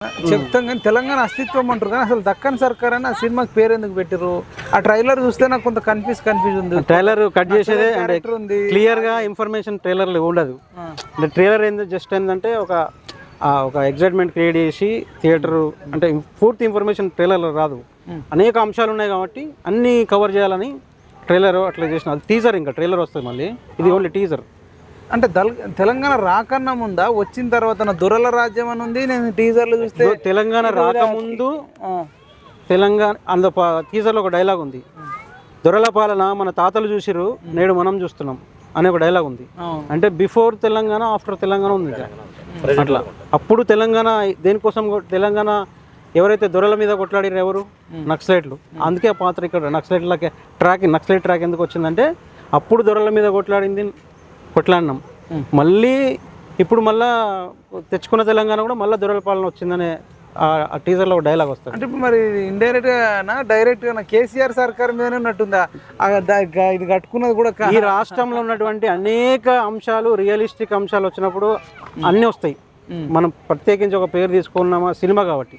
చెప్తాం కానీ తెలంగాణ అస్తిత్వం అంటారు కానీ అసలు దక్కన్ సర్కార్ అని ఆ సినిమాకి పేరు ఎందుకు పెట్టారు? ఆ ట్రైలర్ చూస్తే నాకు కొంత కన్ఫ్యూజ్ ఉంది. ట్రైలర్ కట్ చేసేదే అంటే క్యారెక్టర్ ఉంది. క్లియర్ గా ఇన్ఫర్మేషన్ ట్రైలర్లో ఉండదు. అంటే ట్రైలర్ ఏంది జస్ట్ ఏంటంటే ఒక ఎగ్జైట్మెంట్ క్రియేట్ చేసి థియేటర్ అంటే పూర్తి ఇన్ఫర్మేషన్ ట్రైలర్లో రాదు. అనేక అంశాలు ఉన్నాయి కాబట్టి అన్నీ కవర్ చేయాలని ట్రైలర్ అట్లా చేసిన. అది టీజర్, ఇంకా ట్రైలర్ వస్తుంది మళ్ళీ. ఇది ఓన్లీ టీజర్. అంటే తెలంగాణ రాకన్నా ముందా వచ్చిన తర్వాత నా దొరల రాజ్యం అని ఉంది. నేను టీజర్లు చూస్తే తెలంగాణ రాకముందు తెలంగాణ టీజర్లో ఒక డైలాగ్ ఉంది. దొరల పాలన మన తాతలు చూసిరు, నేడు మనం చూస్తున్నాం అనే ఒక డైలాగ్ ఉంది. అంటే బిఫోర్ తెలంగాణ, ఆఫ్టర్ తెలంగాణ ఉంది అట్లా. అప్పుడు తెలంగాణ దేనికోసం, తెలంగాణ ఎవరైతే దొరల మీద కొట్లాడిరు ఎవరు? నక్సలైట్లు. అందుకే ఆ పాత్ర ఇక్కడ నక్సలైట్ ట్రాక్ ఎందుకు వచ్చిందంటే అప్పుడు దొరల మీద కొట్లాడినాం. మళ్ళీ ఇప్పుడు మళ్ళా తెచ్చుకున్న తెలంగాణ కూడా మళ్ళీ దొరల పాలన వచ్చిందనే ఆ టీజర్లో ఒక డైలాగ్ వస్తుంది. అంటే ఇప్పుడు మరి ఇండైరెక్ట్గా డైరెక్ట్గా కేసీఆర్ సర్కార్ మీదనే ఉన్నట్టుందా? ఇది కట్టుకున్నది కూడా ఈ రాష్ట్రంలో ఉన్నటువంటి అనేక అంశాలు, రియలిస్టిక్ అంశాలు వచ్చినప్పుడు అన్నీ వస్తాయి. మనం ప్రత్యేకించి ఒక పేరు తీసుకున్నామా సినిమా కాబట్టి